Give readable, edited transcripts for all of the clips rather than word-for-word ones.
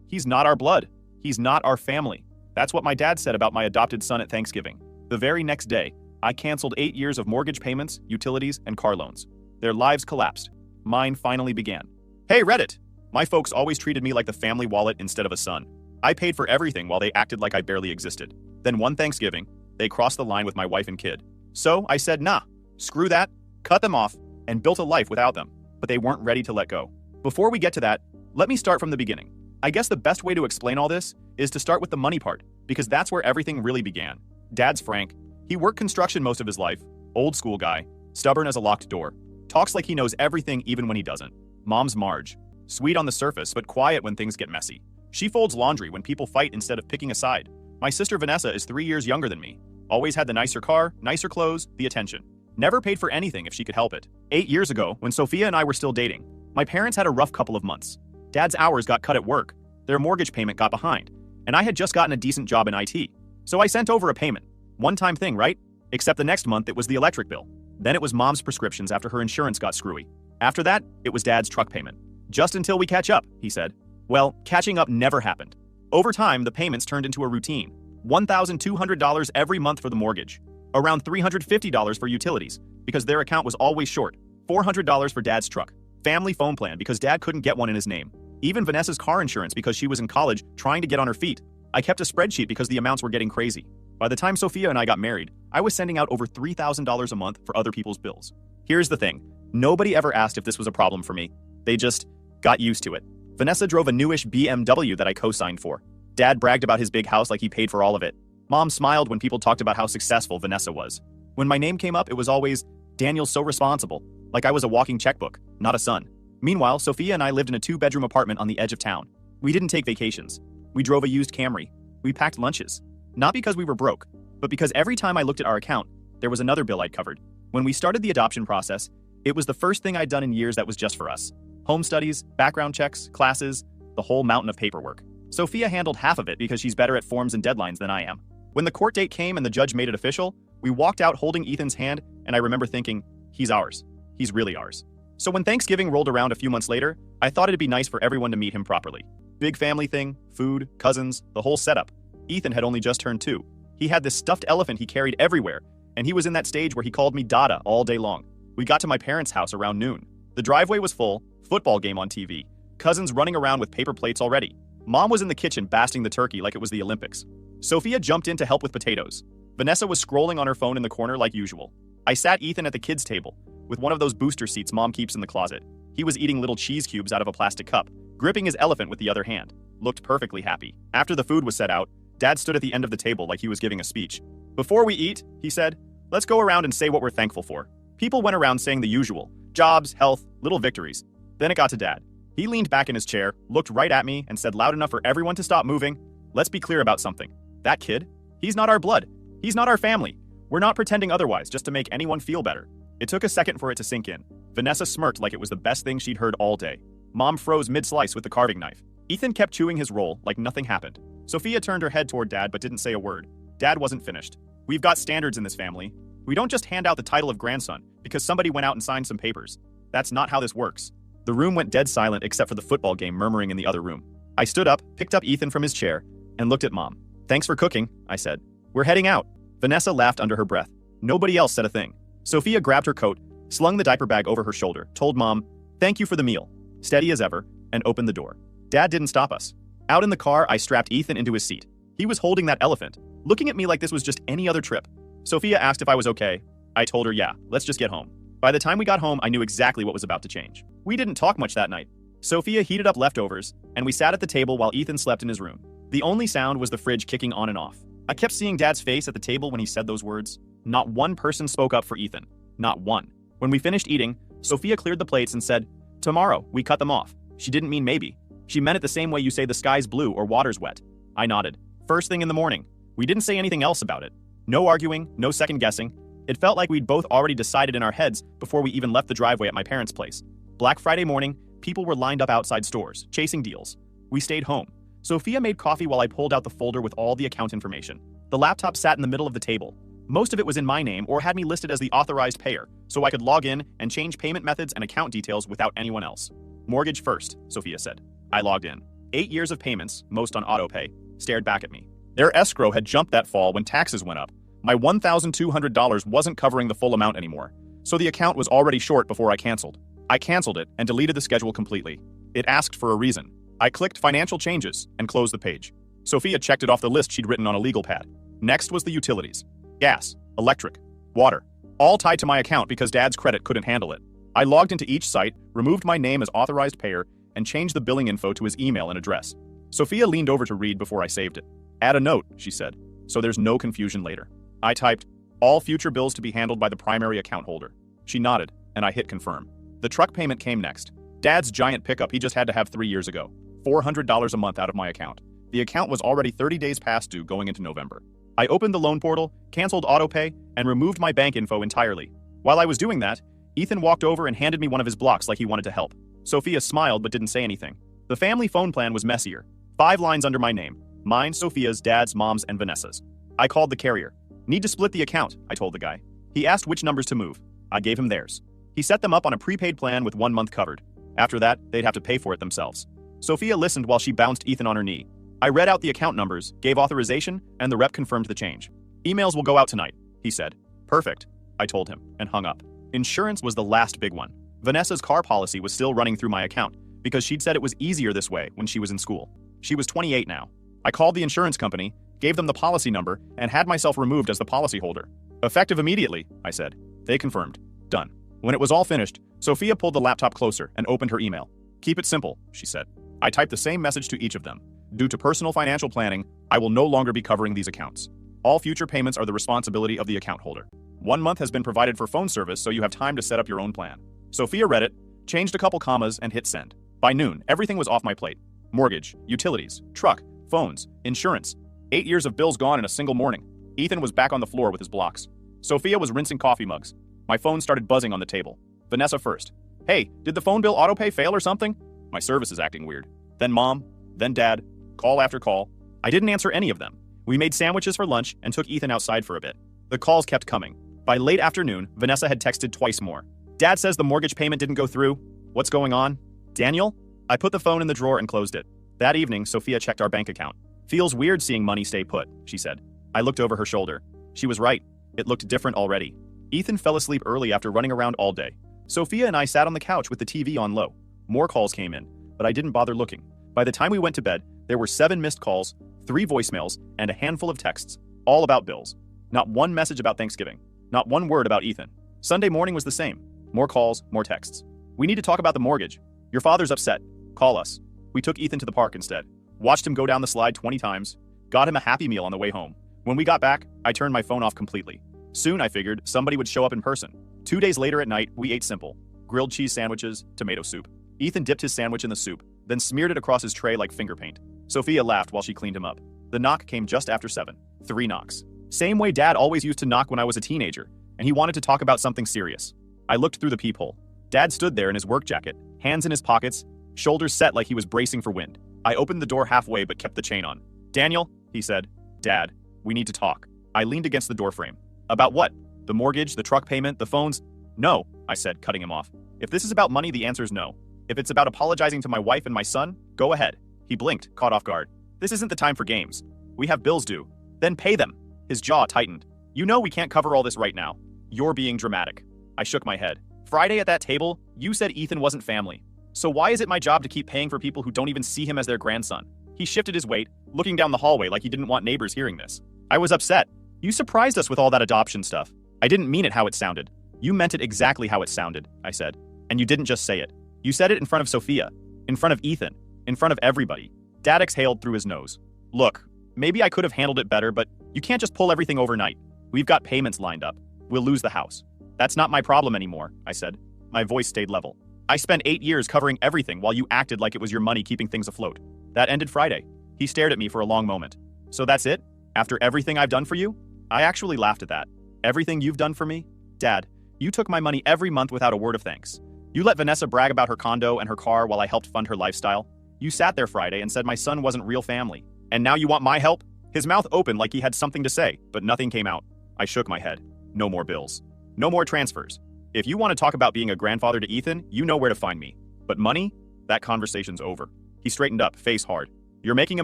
He's not our blood. He's not our family. That's what my dad said about my adopted son at Thanksgiving. The very next day, I canceled 8 years of mortgage payments, utilities, and car loans. Their lives collapsed. Mine finally began. Hey, Reddit! My folks always treated me like the family wallet instead of a son. I paid for everything while they acted like I barely existed. Then one Thanksgiving, they crossed the line with my wife and kid. So I said, nah, screw that, cut them off, and built a life without them. But they weren't ready to let go. Before we get to that, let me start from the beginning. I guess the best way to explain all this is to start with the money part, because that's where everything really began. Dad's Frank. He worked construction most of his life. Old school guy. Stubborn as a locked door. Talks like he knows everything even when he doesn't. Mom's Marge. Sweet on the surface, but quiet when things get messy. She folds laundry when people fight instead of picking a side. My sister Vanessa is 3 years younger than me. Always had the nicer car, nicer clothes, the attention. Never paid for anything if she could help it. 8 years ago, when Sophia and I were still dating, my parents had a rough couple of months. Dad's hours got cut at work. Their mortgage payment got behind. And I had just gotten a decent job in IT. So I sent over a payment. One-time thing, right? Except the next month it was the electric bill. Then it was Mom's prescriptions after her insurance got screwy. After that, it was Dad's truck payment. Just until we catch up, he said. Well, catching up never happened. Over time, the payments turned into a routine. $1,200 every month for the mortgage. Around $350 for utilities, because their account was always short. $400 for Dad's truck. Family phone plan because Dad couldn't get one in his name. Even Vanessa's car insurance because she was in college trying to get on her feet. I kept a spreadsheet because the amounts were getting crazy. By the time Sophia and I got married, I was sending out over $3,000 a month for other people's bills. Here's the thing. Nobody ever asked if this was a problem for me. They just got used to it. Vanessa drove a newish BMW that I co-signed for. Dad bragged about his big house like he paid for all of it. Mom smiled when people talked about how successful Vanessa was. When my name came up, it was always, Daniel's so responsible, like I was a walking checkbook, not a son. Meanwhile, Sophia and I lived in a 2-bedroom apartment on the edge of town. We didn't take vacations. We drove a used Camry. We packed lunches. Not because we were broke, but because every time I looked at our account, there was another bill I'd covered. When we started the adoption process, it was the first thing I'd done in years that was just for us. Home studies, background checks, classes, the whole mountain of paperwork. Sophia handled half of it because she's better at forms and deadlines than I am. When the court date came and the judge made it official, we walked out holding Ethan's hand, and I remember thinking, he's ours. He's really ours. So when Thanksgiving rolled around a few months later, I thought it'd be nice for everyone to meet him properly. Big family thing, food, cousins, the whole setup. Ethan had only just turned 2. He had this stuffed elephant he carried everywhere, and he was in that stage where he called me Dada all day long. We got to my parents' house around noon. The driveway was full, football game on TV, cousins running around with paper plates already. Mom was in the kitchen basting the turkey like it was the Olympics. Sophia jumped in to help with potatoes. Vanessa was scrolling on her phone in the corner like usual. I sat Ethan at the kids' table, with one of those booster seats Mom keeps in the closet. He was eating little cheese cubes out of a plastic cup, gripping his elephant with the other hand. Looked perfectly happy. After the food was set out, Dad stood at the end of the table like he was giving a speech. Before we eat, he said, let's go around and say what we're thankful for. People went around saying the usual. Jobs, health, little victories. Then it got to Dad. He leaned back in his chair, looked right at me, and said loud enough for everyone to stop moving, let's be clear about something. That kid? He's not our blood. He's not our family. We're not pretending otherwise just to make anyone feel better. It took a second for it to sink in. Vanessa smirked like it was the best thing she'd heard all day. Mom froze mid-slice with the carving knife. Ethan kept chewing his roll like nothing happened. Sophia turned her head toward Dad but didn't say a word. Dad wasn't finished. We've got standards in this family. We don't just hand out the title of grandson because somebody went out and signed some papers. That's not how this works. The room went dead silent except for the football game murmuring in the other room. I stood up, picked up Ethan from his chair, and looked at Mom. Thanks for cooking, I said. We're heading out. Vanessa laughed under her breath. Nobody else said a thing. Sophia grabbed her coat, slung the diaper bag over her shoulder, told Mom, thank you for the meal, steady as ever, and opened the door. Dad didn't stop us. Out in the car, I strapped Ethan into his seat. He was holding that elephant, looking at me like this was just any other trip. Sophia asked if I was okay. I told her, yeah, let's just get home. By the time we got home, I knew exactly what was about to change. We didn't talk much that night. Sophia heated up leftovers, and we sat at the table while Ethan slept in his room. The only sound was the fridge kicking on and off. I kept seeing Dad's face at the table when he said those words. Not one person spoke up for Ethan. Not one. When we finished eating, Sophia cleared the plates and said, tomorrow, we cut them off. She didn't mean maybe. She meant it the same way you say the sky's blue or water's wet. I nodded. First thing in the morning. We didn't say anything else about it. No arguing, no second guessing. It felt like we'd both already decided in our heads before we even left the driveway at my parents' place. Black Friday morning, people were lined up outside stores, chasing deals. We stayed home. Sophia made coffee while I pulled out the folder with all the account information. The laptop sat in the middle of the table. Most of it was in my name or had me listed as the authorized payer, so I could log in and change payment methods and account details without anyone else. Mortgage first, Sophia said. I logged in. 8 years of payments, most on autopay, stared back at me. Their escrow had jumped that fall when taxes went up. My $1,200 wasn't covering the full amount anymore, so the account was already short before I canceled. I canceled it and deleted the schedule completely. It asked for a reason. I clicked Financial Changes and closed the page. Sophia checked it off the list she'd written on a legal pad. Next was the utilities. Gas, electric, water, all tied to my account because Dad's credit couldn't handle it. I logged into each site, removed my name as authorized payer, and changed the billing info to his email and address. Sophia leaned over to read before I saved it. Add a note, she said, so there's no confusion later. I typed, all future bills to be handled by the primary account holder. She nodded, and I hit confirm. The truck payment came next. Dad's giant pickup he just had to have 3 years ago. $400 a month out of my account. The account was already 30 days past due going into November. I opened the loan portal, canceled autopay, and removed my bank info entirely. While I was doing that, Ethan walked over and handed me one of his blocks like he wanted to help. Sophia smiled but didn't say anything. The family phone plan was messier. 5 lines under my name. Mine, Sophia's, Dad's, Mom's, and Vanessa's. I called the carrier. Need to split the account, I told the guy. He asked which numbers to move. I gave him theirs. He set them up on a prepaid plan with 1 month covered. After that, they'd have to pay for it themselves. Sophia listened while she bounced Ethan on her knee. I read out the account numbers, gave authorization, and the rep confirmed the change. Emails will go out tonight, he said. Perfect, I told him, and hung up. Insurance was the last big one. Vanessa's car policy was still running through my account because she'd said it was easier this way when she was in school. She was 28 now. I called the insurance company, gave them the policy number, and had myself removed as the policyholder. Effective immediately, I said. They confirmed. Done. When it was all finished, Sophia pulled the laptop closer and opened her email. Keep it simple, she said. I typed the same message to each of them. Due to personal financial planning, I will no longer be covering these accounts. All future payments are the responsibility of the account holder. 1 month has been provided for phone service, so you have time to set up your own plan. Sophia read it, changed a couple commas, and hit send. By noon, everything was off my plate. Mortgage, utilities, truck, phones, insurance. 8 years of bills gone in a single morning. Ethan was back on the floor with his blocks. Sophia was rinsing coffee mugs. My phone started buzzing on the table. Vanessa first. Hey, did the phone bill autopay fail or something? My service is acting weird. Then Mom, then Dad, call after call. I didn't answer any of them. We made sandwiches for lunch and took Ethan outside for a bit. The calls kept coming. By late afternoon, Vanessa had texted twice more. Dad says the mortgage payment didn't go through. What's going on? Daniel? I put the phone in the drawer and closed it. That evening, Sophia checked our bank account. Feels weird seeing money stay put, she said. I looked over her shoulder. She was right. It looked different already. Ethan fell asleep early after running around all day. Sophia and I sat on the couch with the TV on low. More calls came in, but I didn't bother looking. By the time we went to bed, there were 7 missed calls, 3 voicemails, and a handful of texts, all about bills. Not one message about Thanksgiving. Not one word about Ethan. Sunday morning was the same. More calls, more texts. We need to talk about the mortgage. Your father's upset. Call us. We took Ethan to the park instead. Watched him go down the slide 20 times. Got him a Happy Meal on the way home. When we got back, I turned my phone off completely. Soon, I figured, somebody would show up in person. 2 days later at night, we ate simple. Grilled cheese sandwiches, tomato soup. Ethan dipped his sandwich in the soup, then smeared it across his tray like finger paint. Sophia laughed while she cleaned him up. The knock came just after 7. 3 knocks. Same way Dad always used to knock when I was a teenager, and he wanted to talk about something serious. I looked through the peephole. Dad stood there in his work jacket, hands in his pockets, shoulders set like he was bracing for wind. I opened the door halfway but kept the chain on. Daniel, he said. Dad, we need to talk. I leaned against the doorframe. About what? The mortgage, the truck payment, the phones? No, I said, cutting him off. If this is about money, the answer's no. If it's about apologizing to my wife and my son, go ahead. He blinked, caught off guard. This isn't the time for games. We have bills due. Then pay them. His jaw tightened. You know we can't cover all this right now. You're being dramatic. I shook my head. Friday at that table, you said Ethan wasn't family. So why is it my job to keep paying for people who don't even see him as their grandson? He shifted his weight, looking down the hallway like he didn't want neighbors hearing this. I was upset. You surprised us with all that adoption stuff. I didn't mean it how it sounded. You meant it exactly how it sounded, I said. And you didn't just say it. You said it in front of Sophia, in front of Ethan, in front of everybody. Dad exhaled through his nose. Look, maybe I could have handled it better, but you can't just pull everything overnight. We've got payments lined up. We'll lose the house. That's not my problem anymore, I said. My voice stayed level. I spent 8 years covering everything while you acted like it was your money keeping things afloat. That ended Friday. He stared at me for a long moment. So that's it? After everything I've done for you? I actually laughed at that. Everything you've done for me? Dad, you took my money every month without a word of thanks. You let Vanessa brag about her condo and her car while I helped fund her lifestyle. You sat there Friday and said my son wasn't real family. And now you want my help? His mouth opened like he had something to say, but nothing came out. I shook my head. No more bills. No more transfers. If you want to talk about being a grandfather to Ethan, you know where to find me. But money? That conversation's over. He straightened up, face hard. You're making a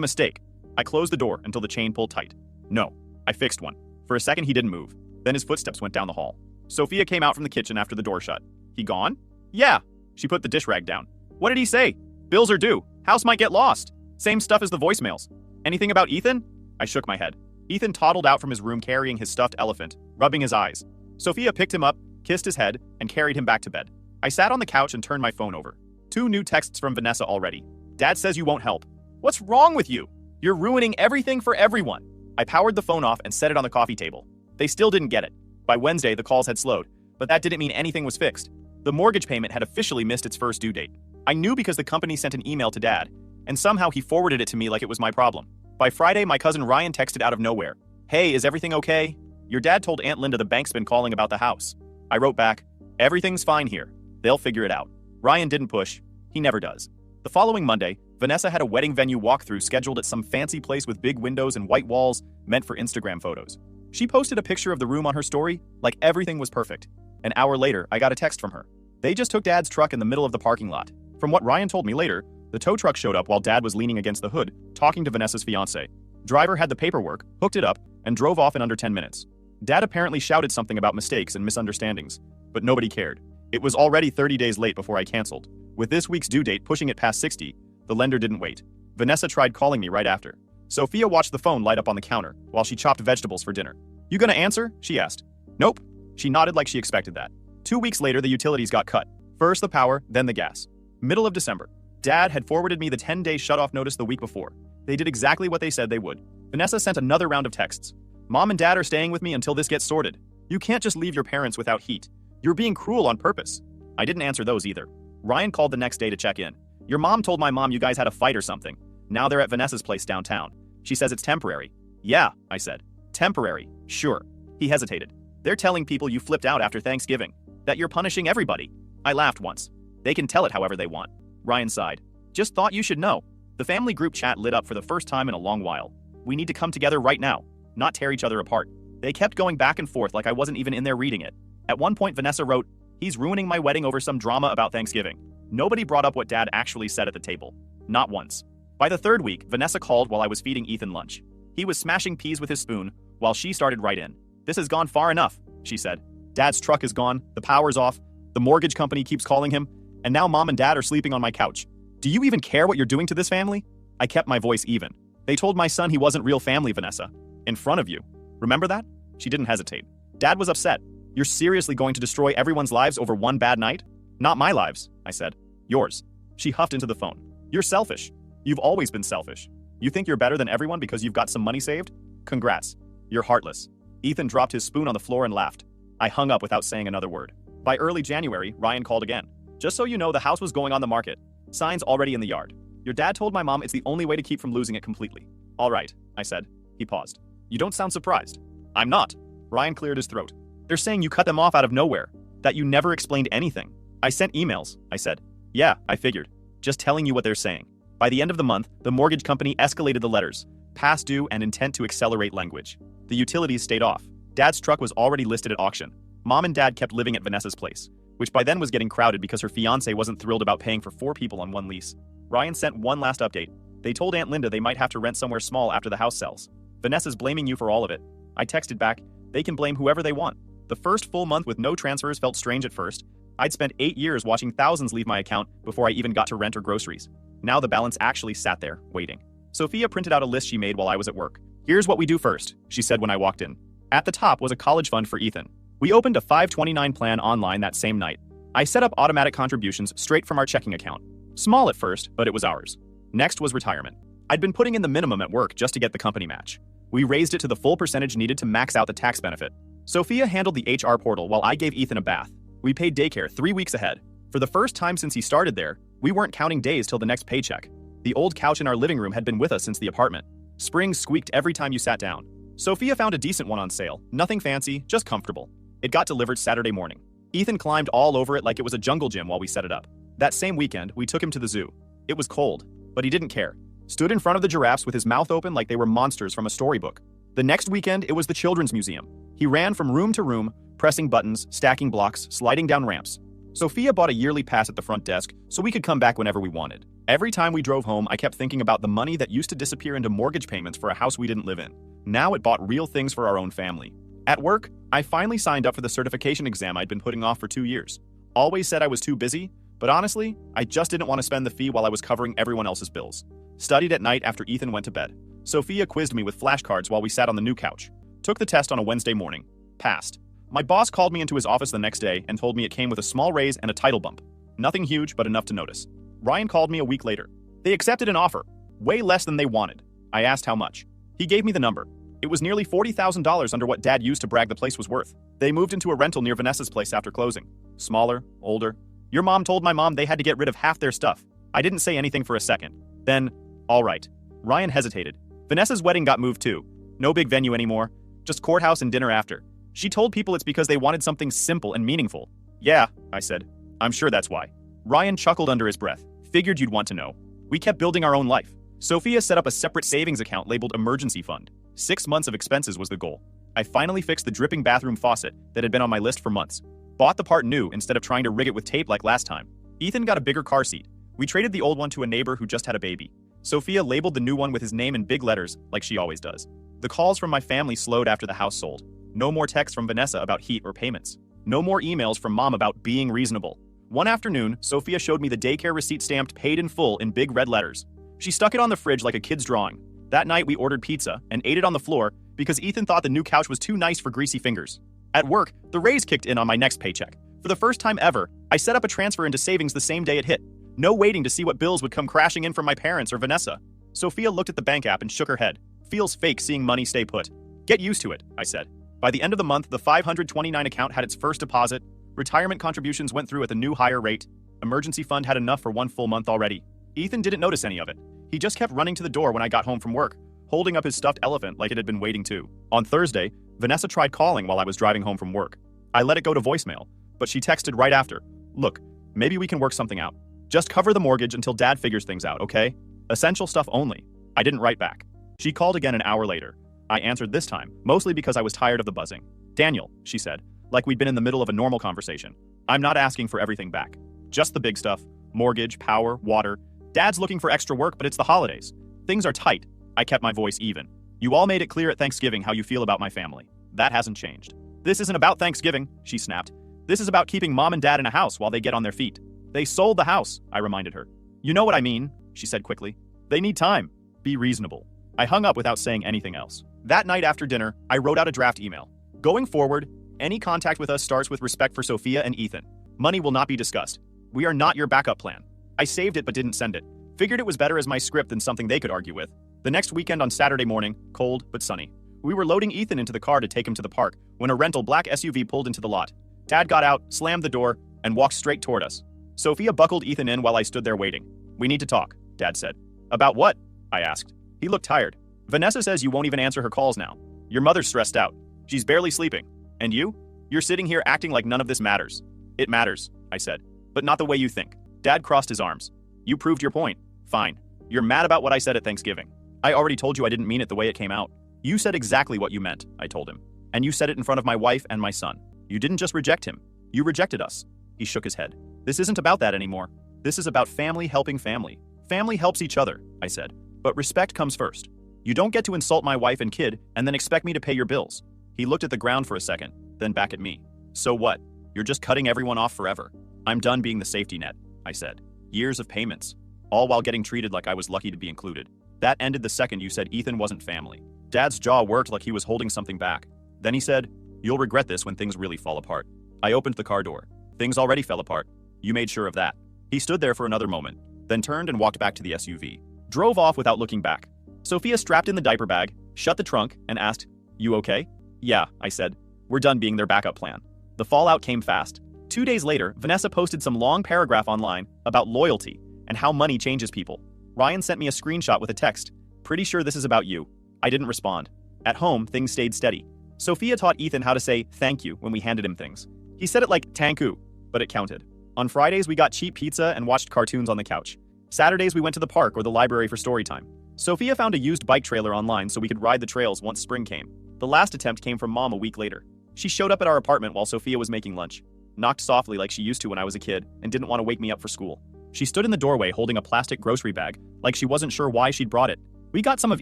mistake. I closed the door until the chain pulled tight. No, I fixed one. For a second, he didn't move. Then his footsteps went down the hall. Sophia came out from the kitchen after the door shut. He gone? Yeah. She put the dish rag down. What did he say? Bills are due. House might get lost. Same stuff as the voicemails. Anything about Ethan? I shook my head. Ethan toddled out from his room carrying his stuffed elephant, rubbing his eyes. Sophia picked him up, kissed his head, and carried him back to bed. I sat on the couch and turned my phone over. 2 new texts from Vanessa already. Dad says you won't help. What's wrong with you? You're ruining everything for everyone. I powered the phone off and set it on the coffee table. They still didn't get it. By Wednesday, the calls had slowed, but that didn't mean anything was fixed. The mortgage payment had officially missed its first due date. I knew because the company sent an email to Dad, and somehow he forwarded it to me like it was my problem. By Friday, my cousin Ryan texted out of nowhere. Hey, is everything okay? Your dad told Aunt Linda the bank's been calling about the house. I wrote back, everything's fine here. They'll figure it out. Ryan didn't push. He never does. The following Monday, Vanessa had a wedding venue walkthrough scheduled at some fancy place with big windows and white walls meant for Instagram photos. She posted a picture of the room on her story like everything was perfect. An hour later, I got a text from her. They just took Dad's truck in the middle of the parking lot. From what Ryan told me later, the tow truck showed up while Dad was leaning against the hood, talking to Vanessa's fiance. Driver had the paperwork, hooked it up, and drove off in under 10 minutes. Dad apparently shouted something about mistakes and misunderstandings, but nobody cared. It was already 30 days late before I canceled. With this week's due date pushing it past 60, the lender didn't wait. Vanessa tried calling me right after. Sophia watched the phone light up on the counter while she chopped vegetables for dinner. You gonna answer? She asked. Nope. She nodded like she expected that. 2 weeks later, the utilities got cut. First the power, then the gas. Middle of December. Dad had forwarded me the 10-day shutoff notice the week before. They did exactly what they said they would. Vanessa sent another round of texts. Mom and Dad are staying with me until this gets sorted. You can't just leave your parents without heat. You're being cruel on purpose. I didn't answer those either. Ryan called the next day to check in. Your mom told my mom you guys had a fight or something. Now they're at Vanessa's place downtown. She says it's temporary. Yeah, I said. Temporary. Sure. He hesitated. They're telling people you flipped out after Thanksgiving. That you're punishing everybody. I laughed once. They can tell it however they want. Ryan sighed. Just thought you should know. The family group chat lit up for the first time in a long while. We need to come together right now, not tear each other apart. They kept going back and forth like I wasn't even in there reading it. At one point, Vanessa wrote, he's ruining my wedding over some drama about Thanksgiving. Nobody brought up what Dad actually said at the table. Not once. By the 3rd week, Vanessa called while I was feeding Ethan lunch. He was smashing peas with his spoon while she started right in. This has gone far enough, she said. Dad's truck is gone, the power's off, the mortgage company keeps calling him, and now Mom and Dad are sleeping on my couch. Do you even care what you're doing to this family? I kept my voice even. They told my son he wasn't real family, Vanessa. In front of you. Remember that? She didn't hesitate. Dad was upset. You're seriously going to destroy everyone's lives over one bad night? Not my lives, I said. Yours. She huffed into the phone. You're selfish. You've always been selfish. You think you're better than everyone because you've got some money saved? Congrats. You're heartless. Ethan dropped his spoon on the floor and laughed. I hung up without saying another word. By early January, Ryan called again. Just so you know, the house was going on the market. Signs already in the yard. Your dad told my mom it's the only way to keep from losing it completely. All right, I said. He paused. You don't sound surprised. I'm not. Ryan cleared his throat. They're saying you cut them off out of nowhere. That you never explained anything. I sent emails, I said. Yeah, I figured. Just telling you what they're saying. By the end of the month, the mortgage company escalated the letters, past due and intent to accelerate language. The utilities stayed off. Dad's truck was already listed at auction. Mom and Dad kept living at Vanessa's place, which by then was getting crowded because her fiance wasn't thrilled about paying for 4 people on one lease. Ryan sent one last update. They told Aunt Linda they might have to rent somewhere small after the house sells. Vanessa's blaming you for all of it. I texted back, they can blame whoever they want. The first full month with no transfers felt strange at first. I'd spent 8 years watching thousands leave my account before I even got to rent or groceries. Now the balance actually sat there, waiting. Sophia printed out a list she made while I was at work. Here's what we do first, she said when I walked in. At the top was a college fund for Ethan. We opened a 529 plan online that same night. I set up automatic contributions straight from our checking account. Small at first, but it was ours. Next was retirement. I'd been putting in the minimum at work just to get the company match. We raised it to the full percentage needed to max out the tax benefit. Sophia handled the HR portal while I gave Ethan a bath. We paid daycare 3 weeks ahead. For the first time since he started there, we weren't counting days till the next paycheck. The old couch in our living room had been with us since the apartment. Springs squeaked every time you sat down. Sophia found a decent one on sale. Nothing fancy, just comfortable. It got delivered Saturday morning. Ethan climbed all over it like it was a jungle gym while we set it up. That same weekend, we took him to the zoo. It was cold, but he didn't care. Stood in front of the giraffes with his mouth open like they were monsters from a storybook. The next weekend, it was the Children's Museum. He ran from room to room, pressing buttons, stacking blocks, sliding down ramps. Sophia bought a yearly pass at the front desk so we could come back whenever we wanted. Every time we drove home, I kept thinking about the money that used to disappear into mortgage payments for a house we didn't live in. Now it bought real things for our own family. At work, I finally signed up for the certification exam I'd been putting off for 2 years. Always said I was too busy, but honestly, I just didn't want to spend the fee while I was covering everyone else's bills. Studied at night after Ethan went to bed. Sophia quizzed me with flashcards while we sat on the new couch. Took the test on a Wednesday morning. Passed. My boss called me into his office the next day and told me it came with a small raise and a title bump. Nothing huge, but enough to notice. Ryan called me a week later. They accepted an offer. Way less than they wanted. I asked how much. He gave me the number. It was nearly $40,000 under what Dad used to brag the place was worth. They moved into a rental near Vanessa's place after closing. Smaller, older. Your mom told my mom they had to get rid of half their stuff. I didn't say anything for a second. Then, all right. Ryan hesitated. Vanessa's wedding got moved too. No big venue anymore. Just courthouse and dinner after. She told people it's because they wanted something simple and meaningful. Yeah, I said. I'm sure that's why. Ryan chuckled under his breath. Figured you'd want to know. We kept building our own life. Sophia set up a separate savings account labeled emergency fund. 6 months of expenses was the goal. I finally fixed the dripping bathroom faucet that had been on my list for months. Bought the part new instead of trying to rig it with tape like last time. Ethan got a bigger car seat. We traded the old one to a neighbor who just had a baby. Sophia labeled the new one with his name in big letters, like she always does. The calls from my family slowed after the house sold. No more texts from Vanessa about heat or payments. No more emails from Mom about being reasonable. One afternoon, Sophia showed me the daycare receipt stamped paid in full in big red letters. She stuck it on the fridge like a kid's drawing. That night we ordered pizza and ate it on the floor because Ethan thought the new couch was too nice for greasy fingers. At work, the raise kicked in on my next paycheck. For the first time ever, I set up a transfer into savings the same day it hit. No waiting to see what bills would come crashing in from my parents or Vanessa. Sophia looked at the bank app and shook her head. Feels fake seeing money stay put. Get used to it, I said. By the end of the month, the 529 account had its first deposit. Retirement contributions went through at the new higher rate. Emergency fund had enough for 1 full month already. Ethan didn't notice any of it. He just kept running to the door when I got home from work, holding up his stuffed elephant like it had been waiting too. On Thursday, Vanessa tried calling while I was driving home from work. I let it go to voicemail, but she texted right after. Look, maybe we can work something out. Just cover the mortgage until Dad figures things out, okay? Essential stuff only. I didn't write back. She called again an hour later. I answered this time, mostly because I was tired of the buzzing. Daniel, she said, like we'd been in the middle of a normal conversation. I'm not asking for everything back. Just the big stuff. Mortgage, power, water. Dad's looking for extra work, but it's the holidays. Things are tight. I kept my voice even. You all made it clear at Thanksgiving how you feel about my family. That hasn't changed. This isn't about Thanksgiving, she snapped. This is about keeping Mom and Dad in a house while they get on their feet. They sold the house, I reminded her. You know what I mean, she said quickly. They need time. Be reasonable. I hung up without saying anything else. That night after dinner, I wrote out a draft email. Going forward, any contact with us starts with respect for Sophia and Ethan. Money will not be discussed. We are not your backup plan. I saved it but didn't send it. Figured it was better as my script than something they could argue with. The next weekend on Saturday morning, cold but sunny. We were loading Ethan into the car to take him to the park when a rental black SUV pulled into the lot. Dad got out, slammed the door, and walked straight toward us. Sophia buckled Ethan in while I stood there waiting. We need to talk, Dad said. About what? I asked. He looked tired. Vanessa says you won't even answer her calls now. Your mother's stressed out. She's barely sleeping. And you? You're sitting here acting like none of this matters. It matters, I said. But not the way you think. Dad crossed his arms. You proved your point. Fine. You're mad about what I said at Thanksgiving. I already told you I didn't mean it the way it came out. You said exactly what you meant, I told him. And you said it in front of my wife and my son. You didn't just reject him. You rejected us. He shook his head. This isn't about that anymore. This is about family helping family. Family helps each other, I said. But respect comes first. You don't get to insult my wife and kid and then expect me to pay your bills. He looked at the ground for a second, then back at me. So what? You're just cutting everyone off forever. I'm done being the safety net, I said. Years of payments, all while getting treated like I was lucky to be included. That ended the second you said Ethan wasn't family. Dad's jaw worked like he was holding something back. Then he said, you'll regret this when things really fall apart. I opened the car door. Things already fell apart. You made sure of that. He stood there for another moment, then turned and walked back to the SUV. Drove off without looking back. Sophia strapped in the diaper bag, shut the trunk, and asked, you okay? Yeah, I said. We're done being their backup plan. The fallout came fast. 2 days later, Vanessa posted some long paragraph online about loyalty and how money changes people. Ryan sent me a screenshot with a text. Pretty sure this is about you. I didn't respond. At home, things stayed steady. Sophia taught Ethan how to say thank you when we handed him things. He said it like tanku, but it counted. On Fridays, we got cheap pizza and watched cartoons on the couch. Saturdays, we went to the park or the library for story time. Sophia found a used bike trailer online so we could ride the trails once spring came. The last attempt came from Mom a week later. She showed up at our apartment while Sophia was making lunch. knocked softly like she used to when I was a kid, and didn't want to wake me up for school. She stood in the doorway holding a plastic grocery bag, like she wasn't sure why she'd brought it. "We got some of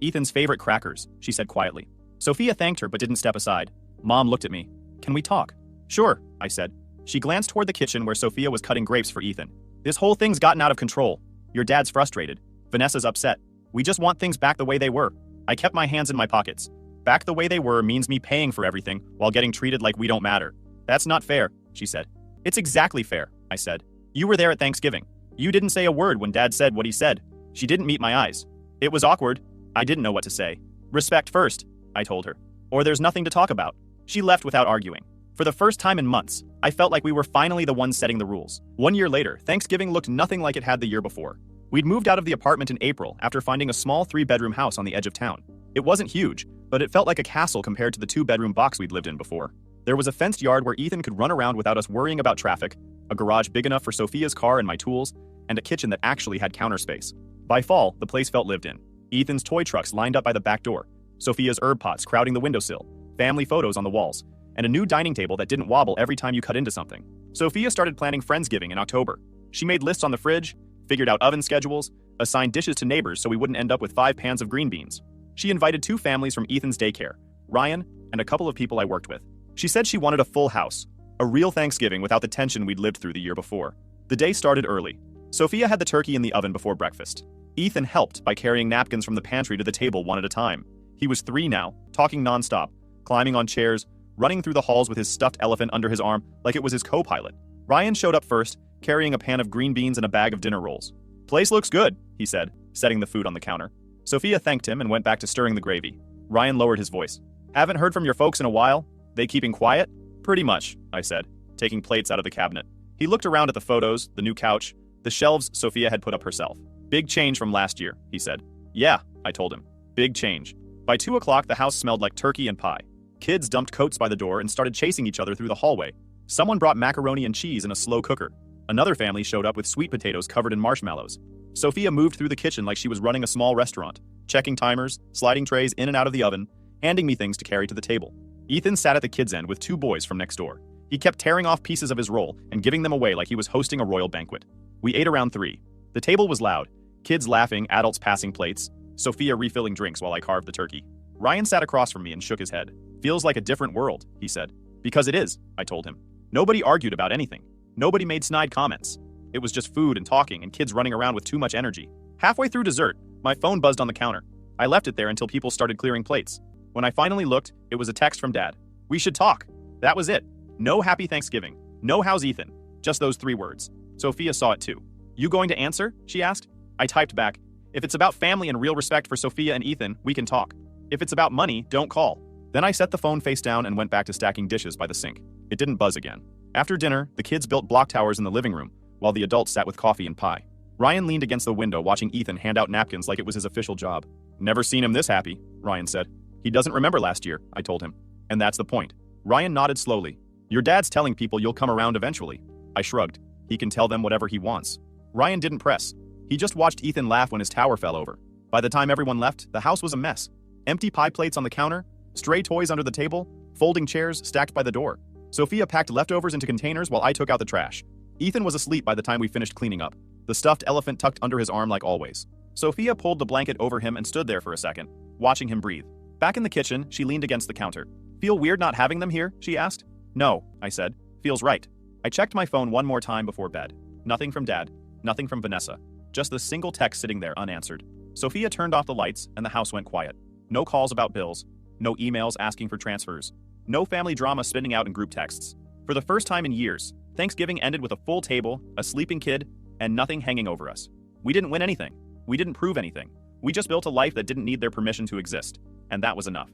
Ethan's favorite crackers," she said quietly. Sophia thanked her but didn't step aside. Mom looked at me. "Can we talk?" "Sure," I said. She glanced toward the kitchen where Sophia was cutting grapes for Ethan. "This whole thing's gotten out of control. Your dad's frustrated. Vanessa's upset. We just want things back the way they were." I kept my hands in my pockets. "Back the way they were means me paying for everything while getting treated like we don't matter. That's not fair," she said. "It's exactly fair," I said. "You were there at Thanksgiving. You didn't say a word when Dad said what he said." She didn't meet my eyes. It was awkward. I didn't know what to say. "Respect first," I told her. "Or there's nothing to talk about." She left without arguing. For the first time in months, I felt like we were finally the ones setting the rules. 1 year later, Thanksgiving looked nothing like it had the year before. We'd moved out of the apartment in April after finding a small 3-bedroom house on the edge of town. It wasn't huge, but it felt like a castle compared to the 2-bedroom box we'd lived in before. There was a fenced yard where Ethan could run around without us worrying about traffic, a garage big enough for Sophia's car and my tools, and a kitchen that actually had counter space. By fall, the place felt lived in. Ethan's toy trucks lined up by the back door, Sophia's herb pots crowding the windowsill, family photos on the walls, and a new dining table that didn't wobble every time you cut into something. Sophia started planning Friendsgiving in October. She made lists on the fridge, figured out oven schedules, assigned dishes to neighbors so we wouldn't end up with 5 pans of green beans. She invited 2 families from Ethan's daycare, Ryan and a couple of people I worked with. She said she wanted a full house, a real Thanksgiving without the tension we'd lived through the year before. The day started early. Sophia had the turkey in the oven before breakfast. Ethan helped by carrying napkins from the pantry to the table one at a time. He was 3 now, talking nonstop, climbing on chairs, running through the halls with his stuffed elephant under his arm like it was his co-pilot. Ryan showed up first, carrying a pan of green beans and a bag of dinner rolls. "Place looks good," he said, setting the food on the counter. Sophia thanked him and went back to stirring the gravy. Ryan lowered his voice. "Haven't heard from your folks in a while? They keeping quiet?" "Pretty much," I said, taking plates out of the cabinet. He looked around at the photos, the new couch, the shelves Sophia had put up herself. "Big change from last year," he said. "Yeah," I told him. "Big change." By 2 o'clock, the house smelled like turkey and pie. Kids dumped coats by the door and started chasing each other through the hallway. Someone brought macaroni and cheese in a slow cooker. Another family showed up with sweet potatoes covered in marshmallows. Sophia moved through the kitchen like she was running a small restaurant, checking timers, sliding trays in and out of the oven, handing me things to carry to the table. Ethan sat at the kids' end with 2 boys from next door. He kept tearing off pieces of his roll and giving them away like he was hosting a royal banquet. We ate around 3. The table was loud, kids laughing, adults passing plates, Sophia refilling drinks while I carved the turkey. Ryan sat across from me and shook his head. "Feels like a different world," he said. "Because it is," I told him. Nobody argued about anything. Nobody made snide comments. It was just food and talking and kids running around with too much energy. Halfway through dessert, my phone buzzed on the counter. I left it there until people started clearing plates. When I finally looked, it was a text from Dad. "We should talk." That was it. No happy Thanksgiving. No how's Ethan. Just those 3 words. Sophia saw it too. "You going to answer?" she asked. I typed back, "If it's about family and real respect for Sophia and Ethan, we can talk. If it's about money, don't call." Then I set the phone face down and went back to stacking dishes by the sink. It didn't buzz again. After dinner, the kids built block towers in the living room, while the adults sat with coffee and pie. Ryan leaned against the window watching Ethan hand out napkins like it was his official job. "Never seen him this happy," Ryan said. "He doesn't remember last year," I told him. "And that's the point." Ryan nodded slowly. "Your dad's telling people you'll come around eventually." I shrugged. He can tell them whatever he wants. Ryan didn't press. He just watched Ethan laugh when his tower fell over. By the time everyone left, the house was a mess. Empty pie plates on the counter, stray toys under the table, folding chairs stacked by the door. Sophia packed leftovers into containers while I took out the trash. Ethan was asleep by the time we finished cleaning up, the stuffed elephant tucked under his arm like always. Sophia pulled the blanket over him and stood there for a second, watching him breathe. Back in the kitchen, she leaned against the counter. "Feel weird not having them here?" she asked. "No," I said. "Feels right." I checked my phone one more time before bed. Nothing from Dad. Nothing from Vanessa. Just the single text sitting there unanswered. Sophia turned off the lights and the house went quiet. No calls about bills. No emails asking for transfers. No family drama spinning out in group texts. For the first time in years, Thanksgiving ended with a full table, a sleeping kid, and nothing hanging over us. We didn't win anything. We didn't prove anything. We just built a life that didn't need their permission to exist. And that was enough.